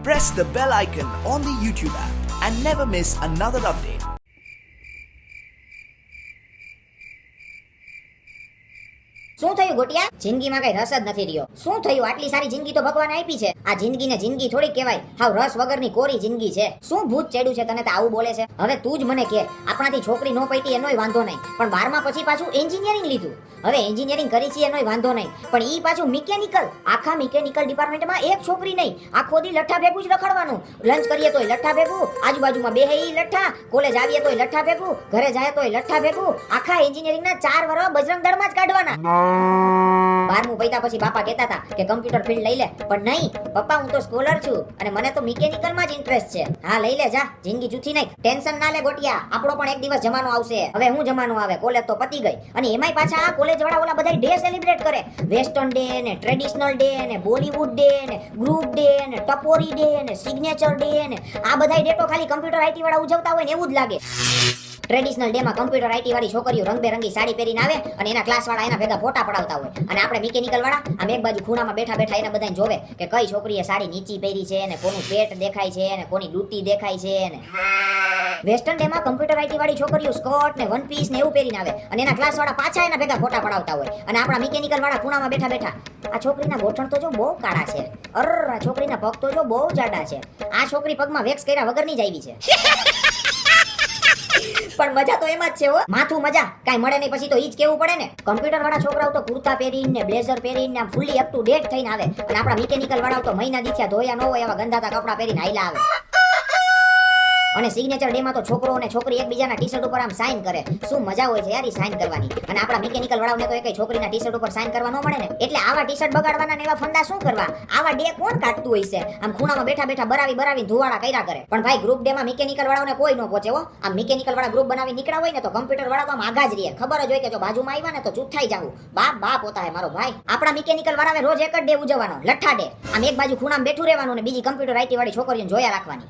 Press the bell icon on the YouTube app and never miss another update. શું થયું ગોટિયા? જિંદગીમાં કઈ રસ જ નથી રહ્યો. શું થયું? આટલી સારી જિંદગી તો ભગવાને આપી છે. આ જિંદગીને જિંદગી થોડી કહેવાય. હાવ રસ વગરની કોરી જિંદગી છે. શું ભૂત ચડ્યું છે તને? તો આવું બોલે છે. હવે તું જ મને કે, આપણાથી છોકરી નો પૈટી એનોય વાંધો નહીં, પણ 12મા પછી પાછું એન્જિનિયરિંગ લીધું. હવે એન્જિનિયરિંગ કરી છે એનોય વાંધો નહીં, પણ ઈ પાછું મિકેનિકલ. આખા મિકેનિકલ ડિપાર્ટમેન્ટમાં એક છોકરી નહીં, આખો દી લઠ્ઠા ભેગું જ રખડવાનું. લંચ કરીએ તોય લઠ્ઠા ભેગું, આજુબાજુમાં બેહે ઈ લઠ્ઠા, કોલેજ આવીએ તોય લઠ્ઠા ભેગું, ઘરે જાય તોય લઠ્ઠા ભેગું. આખા એન્જિનિયરિંગના 4 વર્ષ બજરંગ દળમાં જ કાઢવાના. 12મું પૈતા પછી બાપા કહેતા હતા કે કમ્પ્યુટર ફિલ્ડ લઈ લે, પણ નહીં પપ્પા, હું તો સ્કોલર છું અને મને તો મિકેનિકલમાં જ ઇન્ટરેસ્ટ છે. હા લઈ લે જા, જિંદગી જૂઠી નાખ. ટેન્શન ના લે ગોટિયા, આપણો પણ એક દિવસ જમાનો આવશે. હવે હું જમાનો આવે? કોલેજ તો પતી ગઈ, અને એમાંય પાછા આ કોલેજ વાળા ઓલા બધા ડે સેલિબ્રેટ કરે. વેસ્ટર્ન ડે ને ટ્રેડિશનલ ડે ને બોલીવુડ ડે ને ગ્રુપ ડે ને ટપોરી ડે ને સિગ્નેચર ડે ને આ બધા ડે તો ખાલી કમ્પ્યુટર આઈટી વાળા ઉજવતા હોય ને એવું જ લાગે. ટ્રેડિશનલ ડે માં કમ્પ્યુટર આઈટી વાળી છોકરીઓ રંગબેરંગી સાડી પહેરીને આવે અને એના ક્લાસ વાળા એના ભેગા ફોટા પડાવતા હોય, અને આપણે મિકેનિકલ વાળા આમ એક બાજુ ખૂણામાં બેઠા બેઠા એને બધાને જોવે કે કઈ છોકરીએ સાડી નીચી પહેરી છે ને કોનું પેટ દેખાય છે ને કોની ડૂટી દેખાય છે ને. વેસ્ટર્ન ડે માં કમ્પ્યુટર આઈટી વાળી છોકરીઓ સ્કર્ટ ને વન પીસ ને એવું પહેરીને આવે અને એના ક્લાસ વાળા પાછા એના ભેગા ફોટા પડાવતા હોય, અને આપણા મિકેનિકલ વાળા ખૂણામાં બેઠા બેઠા આ છોકરીના ગોઠણ તો જો બહુ કાળા છે, આ છોકરીના પગ તો જો બહુ જાડા છે, આ છોકરી પગમાં વેક્સ કર્યા વગરની જ આવી છે. પણ મજા તો એમાં જ છે હો. માથું મજા કાઈ મળે નહીં પછી તો ઈ જ કેવું પડે ને. કમ્પ્યુટર વાળા છોકરાઓ તો કુર્તા પહેરીને બ્લેઝર પહેરીને આમ ફૂલી અપ ટુ ડેટ થઈને આવે, અને આપણા મિકેનિકલ વાળાઓ તો મહિના દીથ્યા ધોયા ન હોય એવા ગંધાતા કપડાં પહેરીને હાઈલા આવે. અને સિગ્નેચર ડે માં તો છોકરો અને છોકરી એકબીજાના ટી-શર્ટ ઉપર આમ સાઇન કરે. શું મજા હોય છે યાર ઈ સાઇન કરવાની. અને આપણા મિકેનિકલ વાળાઓને તો એકય છોકરીના ટી-શર્ટ ઉપર સાઇન કરવા ન મળે ને, એટલે આવા ટી-શર્ટ બગાડવાના ને એવા ફંડા શું કરવા? આવા ડે કોણ કાઢતું હોય છે? આમ ખૂણામાં બેઠા બેઠા બરાવી ધુવાડા કર્યા કરે. પણ ભાઈ ગ્રુપ ડે માં મિકેનિકલ વાળાઓને કોઈ ન પહોંચે હો. આમ મિકેનિકલ વાળા ગ્રુપ બનાવી નીકળ્યા હોય ને તો કમ્પ્યુટર વાળા તો આમ આગા જ રહે. ખબર જ હોય કે જો બાજુમાં આવ્યા ને તો ચૂપ થઈ જાવું. બાપ હોતા હે મારો ભાઈ. આપણા મિકેનિકલ વાળાએ રોજ એક જ ડે ઉજવવાનો, લઠ્ઠા ડે. આમ એક બાજુ ખૂણામાં બેઠું રહેવાનું ને બીજી કમ્પ્યુટર આઈટી વાળી છોકરીઓને જોયા રાખવાની.